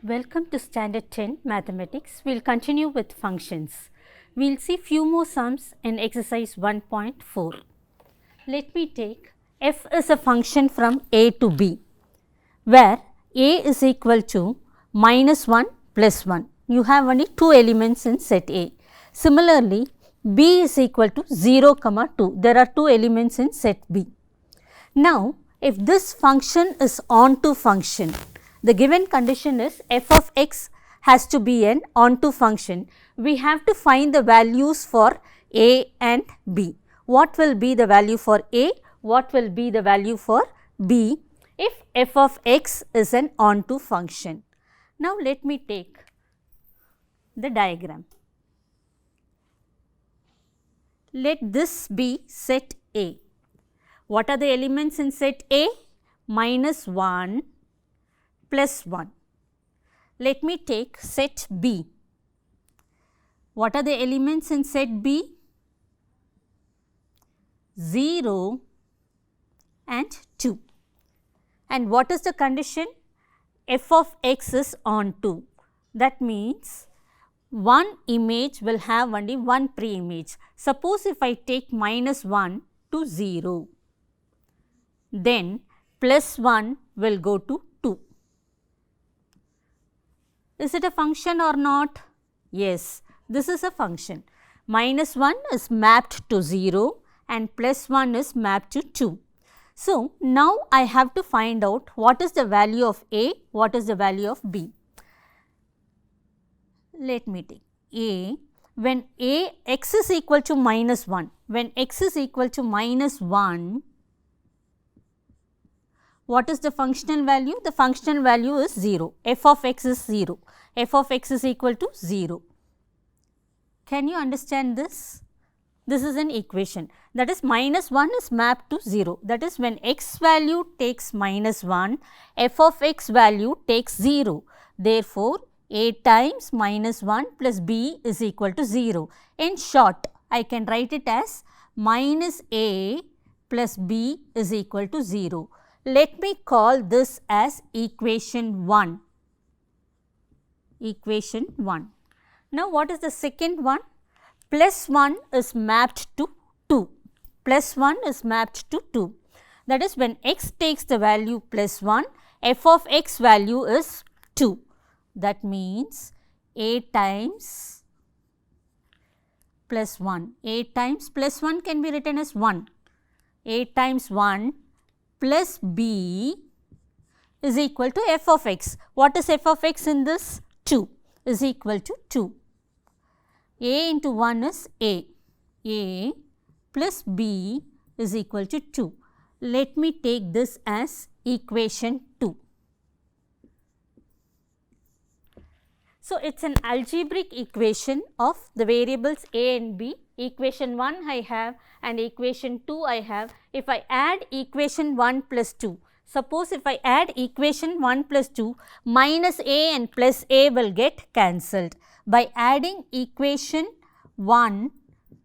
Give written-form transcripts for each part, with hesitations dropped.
Welcome to Standard 10 Mathematics. We will continue with functions. We will see few more sums in exercise 1.4. Let me take f is a function from a to b, where a is equal to minus 1 plus 1. You have only two elements in set A. Similarly, b is equal to 0, 2. There are two elements in set B. Now, if this function is onto function, the given condition is f of x has to be an onto function. We have to find the values for a and b. What will be the value for a? What will be the value for b if f of x is an onto function? Now, let me take the diagram. Let this be set A. What are the elements in set A? Minus 1 plus 1. Let me take set B. What are the elements in set B? 0 and 2. And what is the condition? F of x is onto. That means one image will have only one pre-image. Suppose if I take minus 1 to 0, then plus 1 will go to 2. Is it a function or not? Yes, this is a function. Minus 1 is mapped to 0 and plus 1 is mapped to 2. So, now I have to find out what is the value of A, what is the value of B. Let me take A. When x is equal to minus 1, when x is equal to minus 1, what is the functional value? The functional value is 0. F of x is 0. F of x is equal to 0. Can you understand this? This is an equation. That is minus 1 is mapped to 0. That is when x value takes minus 1, f of x value takes 0. Therefore, a times minus 1 plus b is equal to 0. In short, I can write it as minus a plus b is equal to 0. Let me call this as equation 1. Equation 1. Now, what is the second one? Plus 1 is mapped to 2. Plus 1 is mapped to 2. That is when x takes the value plus 1, f of x value is 2. That means a times plus 1. A times plus 1 can be written as 1. A times 1 plus b is equal to f of x. What is f of x in this? 2 is equal to 2. A into 1 is A. A plus b is equal to 2. Let me take this as equation 2. So, it is an algebraic equation of the variables a and b. Equation 1 I have and equation 2 I have. If I add equation 1 plus 2, suppose if I add equation 1 plus 2, minus a and plus a will get cancelled. By adding equation 1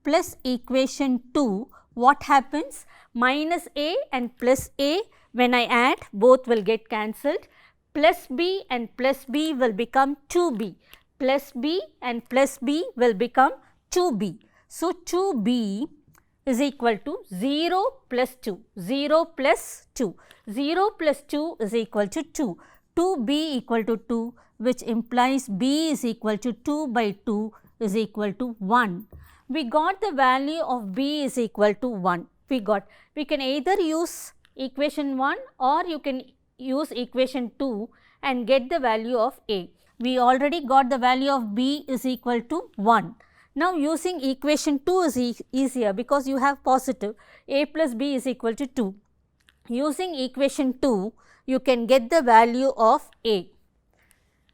plus equation 2, what happens? Minus a and plus a, when I add, both will get cancelled. Plus b and plus b will become 2b. Plus b and plus b will become 2b. So, 2b is equal to 0 plus 2, 0 plus 2, 0 plus 2 is equal to 2, 2b equal to 2, which implies b is equal to 2 by 2 is equal to 1. We got the value of b is equal to 1. We can either use equation 1 or you can use equation 2 and get the value of a. We already got the value of b is equal to 1. Now, using equation 2 is easier because you have positive a plus b is equal to 2. Using equation 2, you can get the value of a.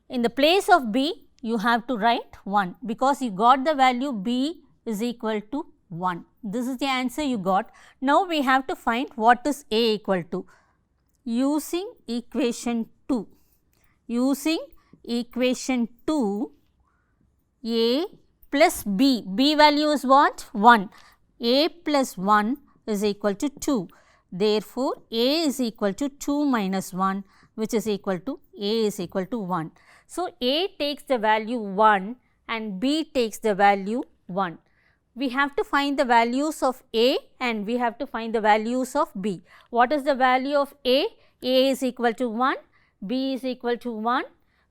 In the place of b, you have to write 1 because you got the value b is equal to 1. This is the answer you got. Now, we have to find what is a equal to. Using equation 2, a plus b, b value is what? 1, a plus 1 is equal to 2. Therefore, a is equal to 2 minus 1, which is equal to a is equal to 1. So, A takes the value 1 and B takes the value 1. We have to find the values of A and we have to find the values of B. What is the value of A? A is equal to 1, B is equal to 1.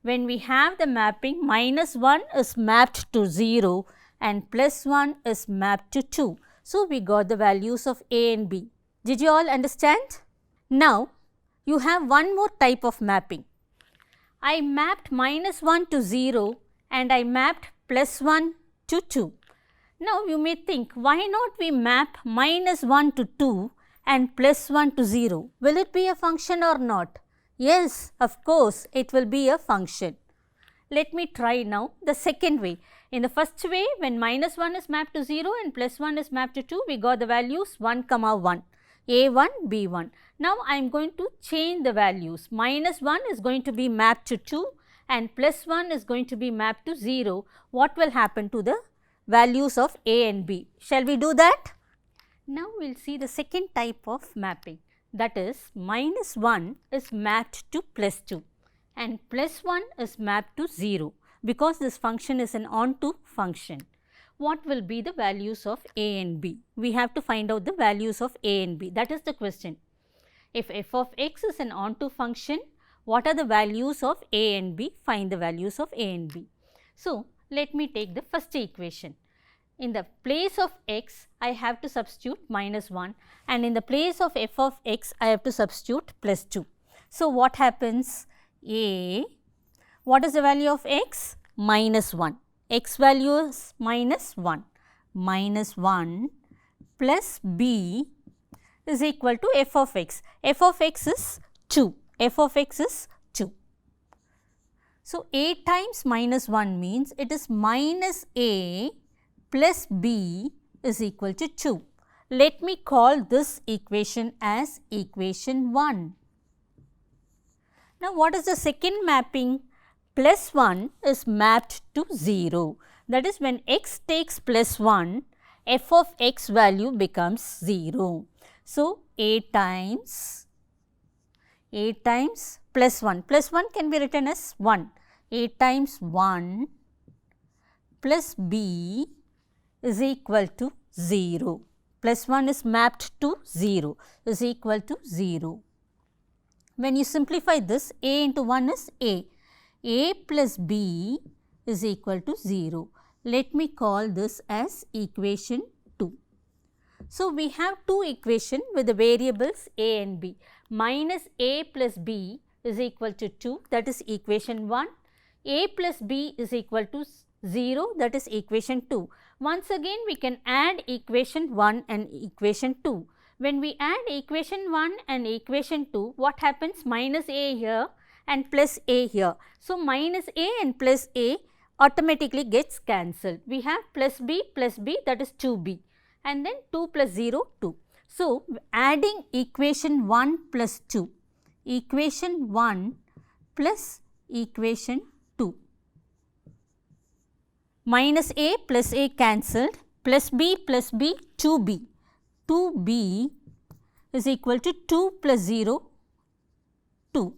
When we have the mapping, minus 1 is mapped to 0 and plus 1 is mapped to 2. So, we got the values of A and B. Did you all understand? Now, you have one more type of mapping. I mapped minus 1 to 0 and I mapped plus 1 to 2. Now, you may think, why not we map minus 1 to 2 and plus 1 to 0? Will it be a function or not? Yes, of course, it will be a function. Let me try now the second way. In the first way, when minus 1 is mapped to 0 and plus 1 is mapped to 2, we got the values 1, 1, A1, B1. Now, I am going to change the values. Minus 1 is going to be mapped to 2 and plus 1 is going to be mapped to 0. What will happen to the values of A and B? Shall we do that? Now, we will see the second type of mapping, that is minus 1 is mapped to plus 2 and plus 1 is mapped to 0, because this function is an onto function. What will be the values of A and B? We have to find out the values of A and B. That is the question. If f of x is an onto function, what are the values of A and B? Find the values of A and B. So, let me take the first equation. In the place of x, I have to substitute minus 1 and in the place of f of x, I have to substitute plus 2. So, what happens? A, what is the value of x? Minus 1. X value is minus 1. Minus 1 plus b is equal to f of x. F of x is 2. F of x is 2. So, a times minus 1 means it is minus a plus b is equal to 2. Let me call this equation as equation 1. Now, what is the second mapping? Plus 1 is mapped to 0. That is, when x takes plus 1, f of x value becomes 0. So, a times plus 1. Plus 1 can be written as 1. A times 1 plus b is equal to 0. Plus 1 is mapped to 0 is equal to 0. When you simplify this, a into 1 is a. A plus b is equal to 0. Let me call this as equation 2. So, we have two equations with the variables a and b. Minus a plus b is equal to 2, that is equation 1. A plus b is equal to 0, that is equation 2. Once again, we can add equation 1 and equation 2. When we add equation 1 and equation 2, what happens? Minus a here and plus a here. So, minus a and plus a automatically gets cancelled. We have plus b, that is 2b, and then 2 plus 0, 2. So, adding equation 1 plus 2, equation 1 plus equation 2. Minus a plus a cancelled, plus b, 2b. 2b is equal to 2 plus 0, 2.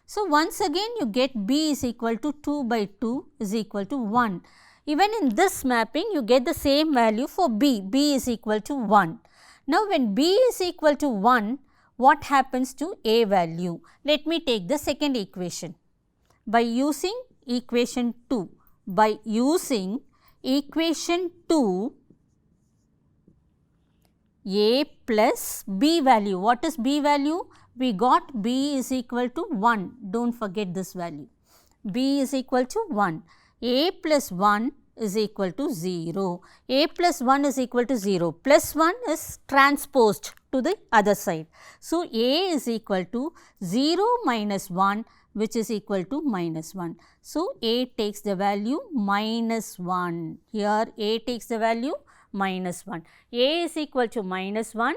So, once again you get b is equal to 2 by 2 is equal to 1. Even in this mapping you get the same value for b, b is equal to 1. Now, when b is equal to 1, what happens to a value? Let me take the second equation. By using equation 2, a plus b value. What is b value? We got b is equal to 1. Don't forget this value. B is equal to 1. A plus 1 is equal to 0. A plus 1 is equal to 0. Plus 1 is transposed to the other side. So, a is equal to 0 minus 1, which is equal to minus 1. So, a takes the value minus 1. Here a takes the value minus 1. A is equal to minus 1,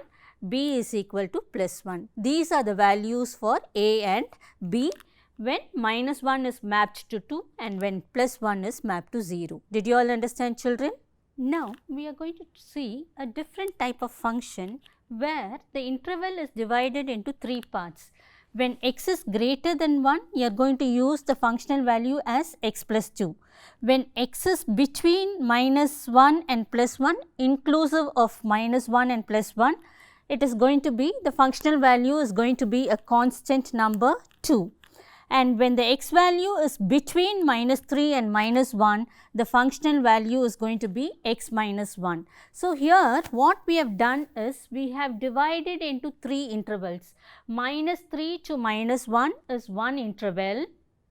b is equal to plus 1. These are the values for a and b when minus 1 is mapped to 2 and when plus 1 is mapped to 0. Did you all understand, children? Now, we are going to see a different type of function where the interval is divided into 3 parts. When x is greater than 1, you are going to use the functional value as x plus 2. When x is between minus 1 and plus 1, inclusive of minus 1 and plus 1, it is going to be, the functional value is going to be a constant number 2. And when the x value is between minus 3 and minus 1, the functional value is going to be x minus 1. So, here what we have done is, we have divided into 3 intervals. Minus 3 to minus 1 is one interval,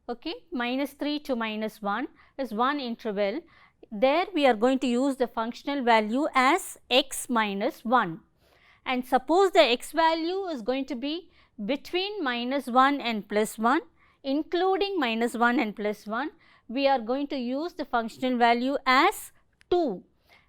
okay. Minus 3 to minus 1 is one interval. There we are going to use the functional value as x minus 1. And suppose the x value is going to be between minus 1 and plus 1, including minus 1 and plus 1, we are going to use the functional value as 2.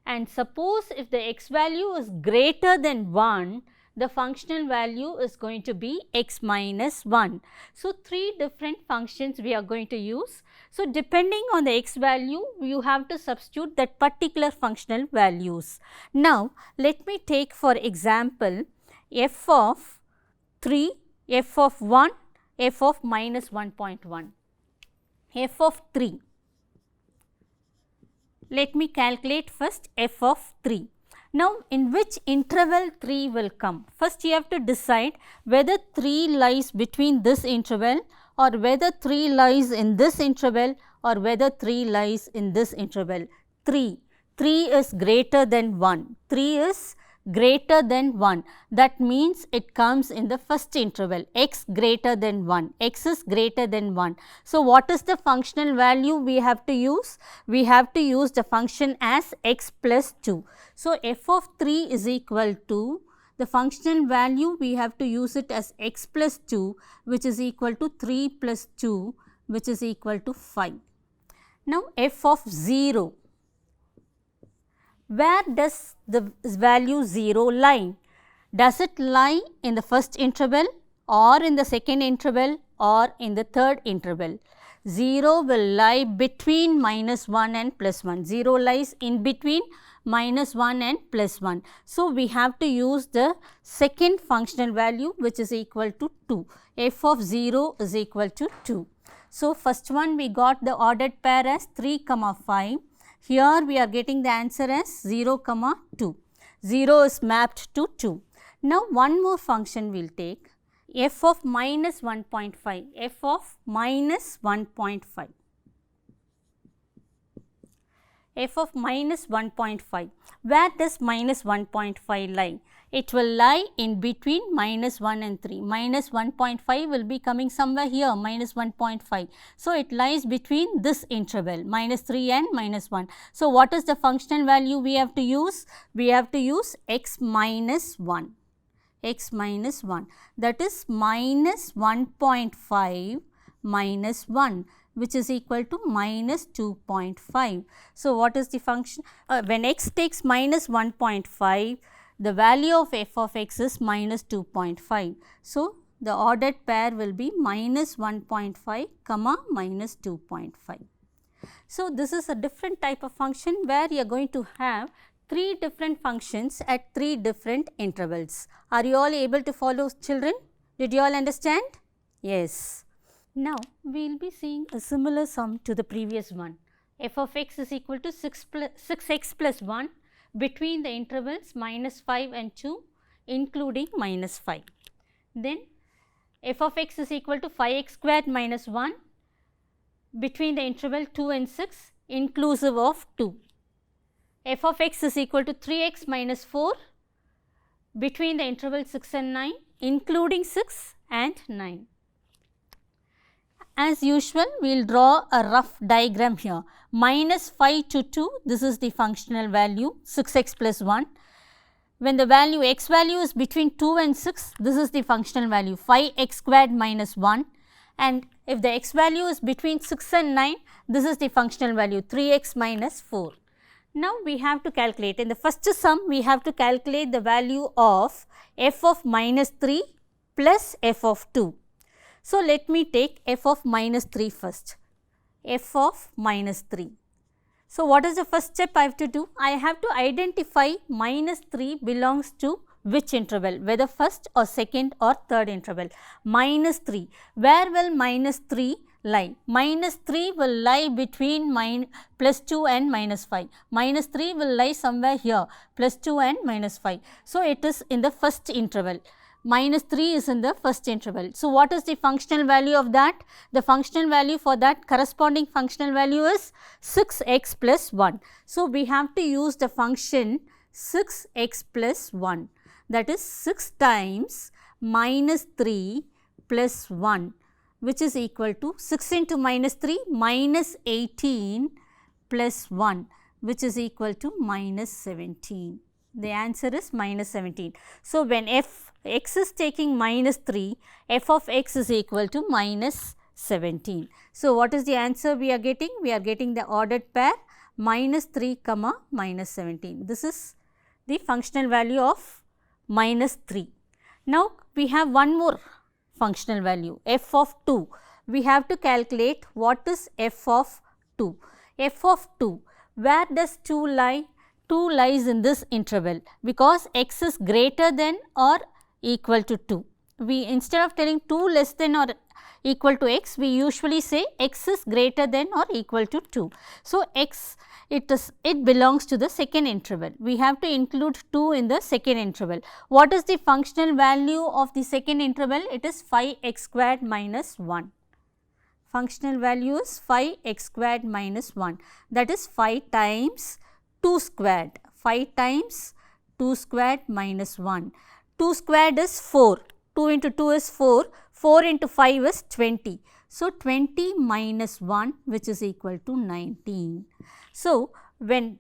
And suppose if the x value is greater than 1, the functional value is going to be x minus 1. So, 3 different functions we are going to use. So, depending on the x value, you have to substitute that particular functional values. Now, let me take for example, f of 3, f of 1, f of minus 1.1, f of 3. Let me calculate first f of 3. Now, in which interval 3 will come? First, you have to decide whether 3 lies between this interval, or whether 3 lies in this interval, or whether 3 lies in this interval. 3 is greater than 1, 3 is greater than 1, that means it comes in the first interval, x greater than 1, x is greater than 1. So, what is the functional value we have to use? We have to use the function as x plus 2. So, f of 3 is equal to, the functional value we have to use it as x plus 2, which is equal to 3 plus 2, which is equal to 5. Now, f of 0. Where does the value 0 lie? Does it lie in the first interval, or in the second interval, or in the third interval? 0 will lie between minus 1 and plus 1. 0 lies in between minus 1 and plus 1. So, we have to use the second functional value, which is equal to 2. f of 0 is equal to 2. So, first one we got the ordered pair as 3, 5. Here we are getting the answer as 0, 2. 0 is mapped to 2. Now, one more function we will take, f of minus 1.5, f of minus 1.5, f of minus 1.5. Where does minus 1.5 lie? It will lie in between minus 1 and 3. Minus 1.5 will be coming somewhere here, minus 1.5. So, it lies between this interval, minus 3 and minus 1. So, what is the functional value we have to use? We have to use x minus 1, x minus 1, that is minus 1.5 minus 1, which is equal to minus 2.5. So, what is the function? When x takes minus 1.5, the value of f of x is minus 2.5. So, the ordered pair will be minus 1.5 comma minus 2.5. So, this is a different type of function where you are going to have 3 different functions at 3 different intervals. Are you all able to follow, children? Did you all understand? Yes. Now, we will be seeing a similar sum to the previous one. F of x is equal to 6x plus 1 between the intervals minus 5 and 2, including minus 5. Then f of x is equal to 5x squared minus 1 between the interval 2 and 6, inclusive of 2. F of x is equal to 3x minus 4 between the interval 6 and 9, including 6 and 9. As usual, we will draw a rough diagram here. Minus 5 to 2, this is the functional value, 6x plus 1. When the value x value is between 2 and 6, this is the functional value, 5x squared minus 1. And if the x value is between 6 and 9, this is the functional value, 3x minus 4. Now, we have to calculate, in the first sum, we have to calculate the value of f of minus 3 plus f of 2. So, let me take f of minus 3 first, f of minus 3. So, what is the first step I have to do? I have to identify minus 3 belongs to which interval, whether first or second or third interval. Minus 3, where will minus 3 lie? Minus 3 will lie between plus 2 and minus 5. Minus 3 will lie somewhere here, plus 2 and minus 5. So, it is in the first interval. Minus 3 is in the first interval. So, what is the functional value of that? The functional value for that corresponding functional value is 6x plus 1. So, we have to use the function 6x plus 1, that is 6 times minus 3 plus 1, which is equal to 6 into minus 3 minus 18 plus 1, which is equal to minus 17. The answer is minus 17. So, when x is taking minus 3, f of x is equal to minus 17. So, what is the answer we are getting? We are getting the ordered pair minus 3 comma minus 17. This is the functional value of minus 3. Now, we have one more functional value, f of 2. We have to calculate what is f of 2. F of 2, where does 2 lie? 2 lies in this interval, because x is greater than or equal to 2. We, instead of telling 2 less than or equal to x, we usually say x is greater than or equal to 2. So, x it belongs to the second interval. We have to include 2 in the second interval. What is the functional value of the second interval? It is 5x squared minus 1. Functional value is 5x squared minus 1, that is 5 times 2 squared, 5 times 2 squared minus 1. 2 squared is 4, 2 into 2 is 4, 4 into 5 is 20. So, 20 minus 1, which is equal to 19. So, when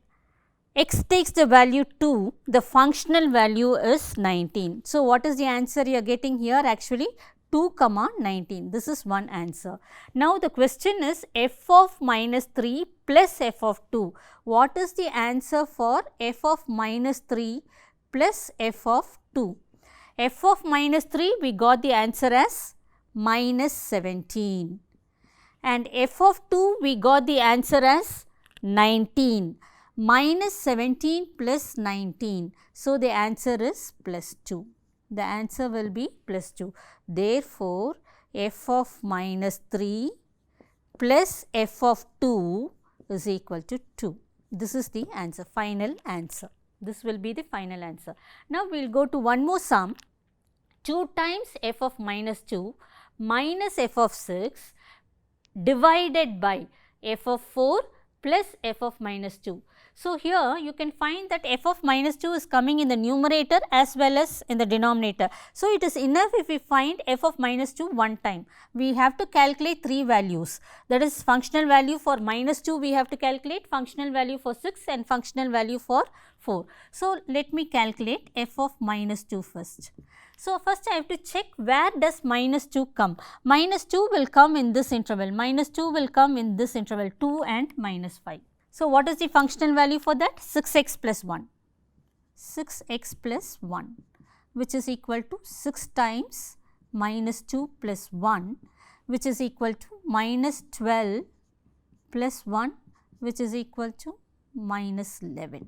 x takes the value 2, the functional value is 19. So, what is the answer you are getting here? Actually 2 comma 19, this is one answer. Now, the question is f of minus 3 plus f of 2. What is the answer for f of minus 3 plus f of 2? F of minus 3, we got the answer as minus 17, and f of 2 we got the answer as 19. Minus 17 plus 19. So, the answer is plus 2. The answer will be plus 2. Therefore, f of minus 3 plus f of 2 is equal to 2. This is the answer, final answer. This will be the final answer. Now, we will go to one more sum. 2 times f of minus 2 minus f of 6 divided by f of 4 plus f of minus 2. So, here you can find that f of minus 2 is coming in the numerator as well as in the denominator. So, it is enough if we find f of minus 2 one time. We have to calculate 3 values, that is functional value for minus 2 we have to calculate, functional value for 6 and functional value for 4. So, let me calculate f of minus 2 first. So, first I have to check where does minus 2 come. Minus 2 will come in this interval, minus 2 will come in this interval 2 and minus 5. So, what is the functional value for that? 6x plus 1, 6x plus 1, which is equal to 6 times minus 2 plus 1, which is equal to minus 12 plus 1, which is equal to minus 11.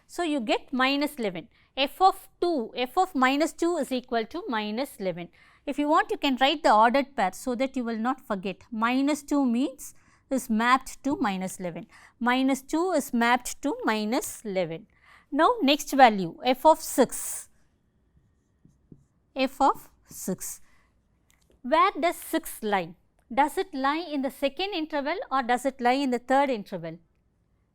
So, you get minus 11. F of 2, f of minus 2 is equal to minus 11. If you want, you can write the ordered pair so that you will not forget. Minus 2 means is mapped to minus 11. Minus 2 is mapped to minus 11. Now, next value f of 6. F of 6. Where does 6 lie? Does it lie in the second interval or does it lie in the third interval?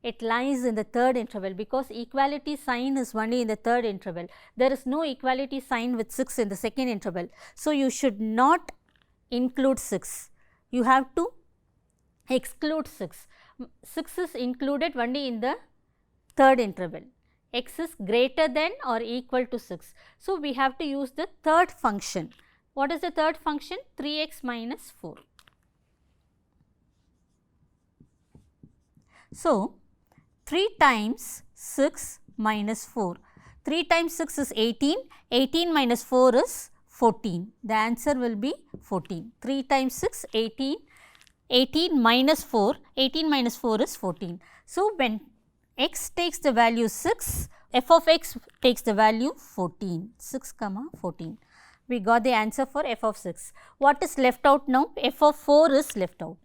It lies in the third interval because equality sign is only in the third interval. There is no equality sign with 6 in the second interval. So, you should not include 6. You have to exclude 6. 6 is included only in the third interval. X is greater than or equal to 6. So, we have to use the third function. What is the third function? 3x minus 4. So, 3 times 6 minus 4. 3 times 6 is 18. 18 minus 4 is 14. The answer will be 14. 3 times 6, 18. 18 minus 4, 18 minus 4 is 14. So, when x takes the value 6, f of x takes the value 14, 6 comma 14. We got the answer for f of 6. What is left out now? F of 4 is left out.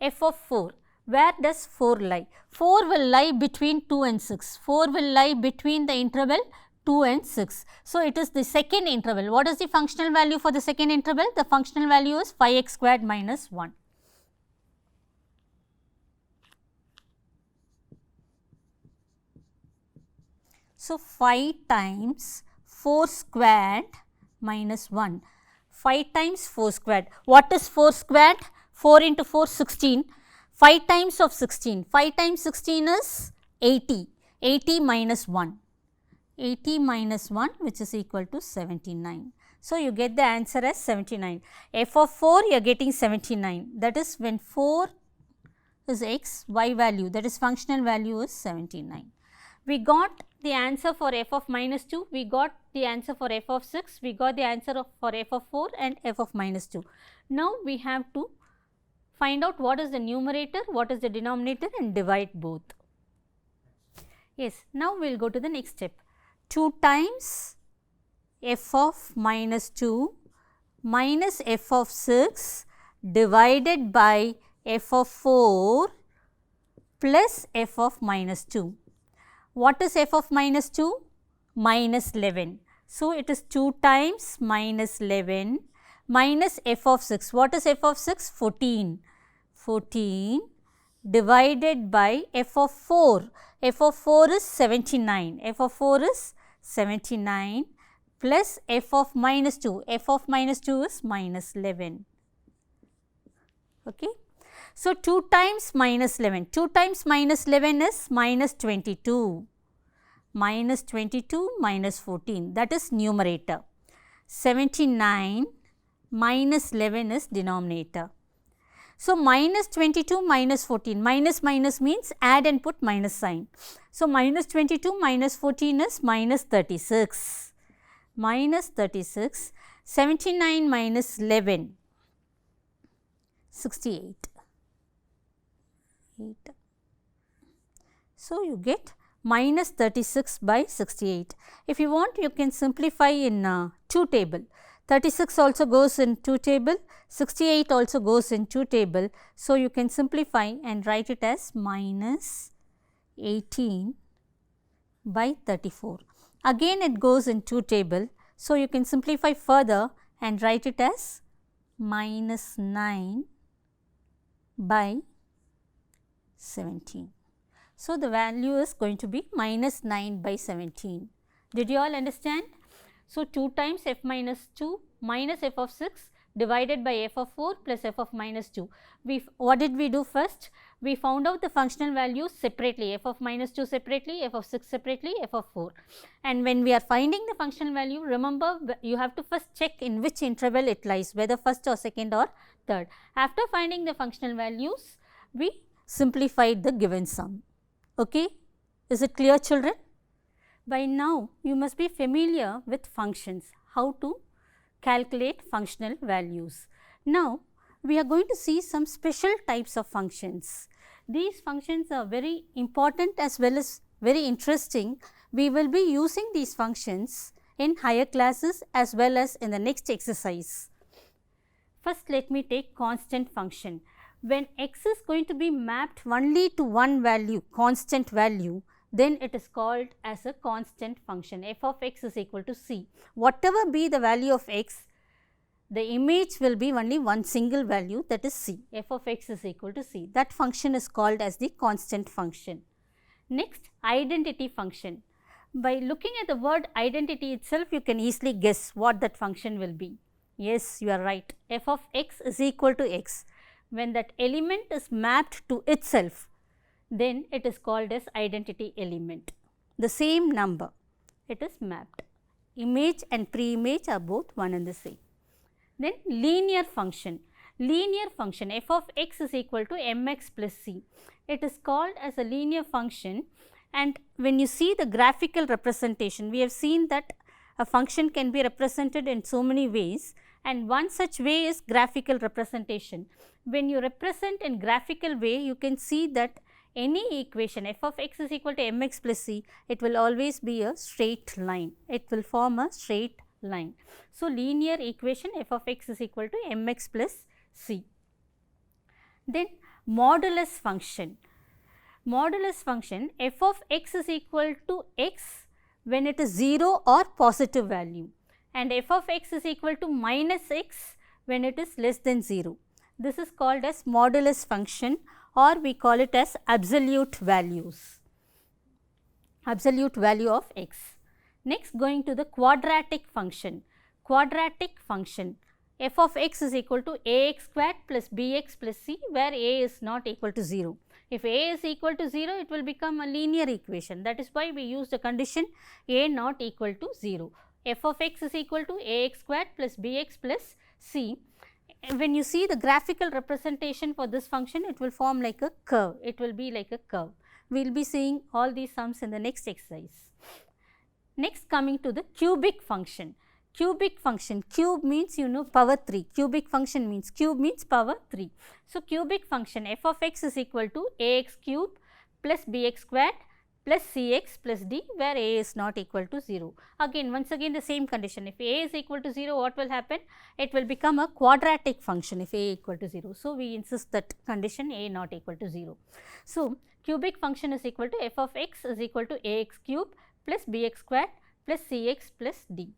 F of 4, where does 4 lie? 4 will lie between 2 and 6. 4 will lie between the interval 2 and 6. So, it is the second interval. What is the functional value for the second interval? The functional value is 5x squared minus 1. So, 5 times 4 squared minus 1. 5 times 4 squared. What is 4 squared? 4 into 4, 16. 5 times of 16. 5 times 16 is 80. 80 minus 1. 80 minus 1, which is equal to 79. So, you get the answer as 79. F of 4, you are getting 79. That is when 4 is x, y value, that is functional value is 79. We got the answer for f of minus 2, we got the answer for f of 6, we got the answer for f of 4 and f of minus 2. Now, we have to find out what is the numerator, what is the denominator and divide both. Yes, now we will go to the next step. 2 times f of minus 2 minus f of 6 divided by f of 4 plus f of minus 2. What is f of minus 2? Minus 11. So, it is 2 times minus 11 minus f of 6. What is f of 6? 14. 14 divided by f of 4. F of 4 is 79. F of 4 is 79 plus f of minus 2. F of minus 2 is minus 11. Okay. So, 2 times minus 11. 2 times minus 11 is minus 22. Minus 22 minus 14, that is numerator. 79 minus 11 is denominator. So, minus 22 minus 14, minus minus means add and put minus sign. So, minus 22 minus 14 is minus 36. Minus 36, 79 minus 11, 68. 8. So, you get minus 36 by 68. If you want, you can simplify in 2 table. 36 also goes in 2 table, 68 also goes in 2 table. So, you can simplify and write it as minus 18 by 34. Again it goes in 2 table. So, you can simplify further and write it as minus 9 by 17. So, the value is going to be minus 9 by 17. Did you all understand? So, 2 times f minus 2 minus f of 6 divided by f of 4 plus f of minus 2. What did we do first? We found out the functional values separately, f of minus 2 separately, f of 6 separately, f of 4. And when we are finding the functional value, remember you have to first check in which interval it lies, whether first or second or third. After finding the functional values, we simplified the given sum. Okay? Is it clear, children? By now, you must be familiar with functions, how to calculate functional values. Now, we are going to see some special types of functions. These functions are very important as well as very interesting. We will be using these functions in higher classes as well as in the next exercise. First, let me take constant function. When x is going to be mapped only to one value, constant value, then it is called as a constant function. F of x is equal to c. Whatever be the value of x, the image will be only one single value, that is c. F of x is equal to c. That function is called as the constant function. Next, identity function. By looking at the word identity itself, you can easily guess what that function will be. Yes, you are right. F of x is equal to x. When that element is mapped to itself, then it is called as identity element. The same number, it is mapped. Image and pre-image are both one and the same. Then linear function. Linear function, f of x is equal to mx plus c. It is called as a linear function, and when you see the graphical representation, we have seen that a function can be represented in so many ways, and one such way is graphical representation. When you represent in graphical way, you can see that any equation f of x is equal to mx plus c, it will always be a straight line. It will form a straight line. So, linear equation f of x is equal to mx plus c. Then modulus function. Modulus function f of x is equal to x when it is 0 or positive value, and f of x is equal to minus x when it is less than 0. This is called as modulus function, or we call it as absolute values, absolute value of x. Next, going to the quadratic function. Quadratic function f of x is equal to ax squared plus bx plus c, where a is not equal to 0. If a is equal to 0, it will become a linear equation. That is why we use the condition a not equal to 0. F of x is equal to ax squared plus bx plus c. When you see the graphical representation for this function, it will form like a curve. It will be like a curve. We will be seeing all these sums in the next exercise. Next, coming to the cubic function. Cubic function, cube means you know power 3, cubic function means cube means power 3. So, cubic function f of x is equal to ax cube plus bx squared plus cx plus d, where a is not equal to 0. Again, once again the same condition, if a is equal to 0, what will happen? It will become a quadratic function if a equal to 0. So, we insist that condition a not equal to 0. So, cubic function is equal to f of x is equal to ax cube plus bx squared plus cx plus d.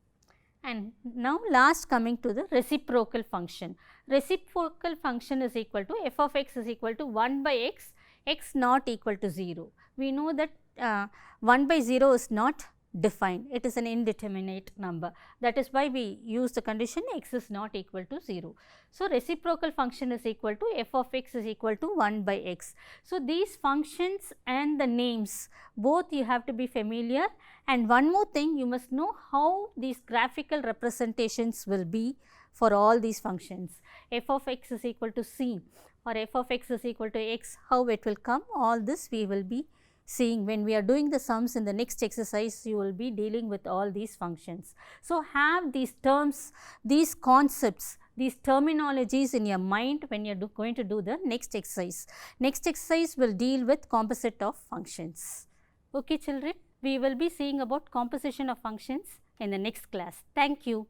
And now last coming to the reciprocal function. Reciprocal function is equal to f of x is equal to 1 by x, x not equal to 0. We know that 1 by 0 is not defined, it is an indeterminate number. That is why we use the condition x is not equal to 0. So, reciprocal function is equal to f of x is equal to 1 by x. So, these functions and the names both you have to be familiar, and one more thing, you must know how these graphical representations will be for all these functions. F of x is equal to c or f of x is equal to x, how it will come, all this we will be seeing when we are doing the sums in the next exercise. You will be dealing with all these functions. So, have these terms, these concepts, these terminologies in your mind when you are going to do the next exercise. Next exercise will deal with composite of functions. Okay, children, we will be seeing about composition of functions in the next class. Thank you.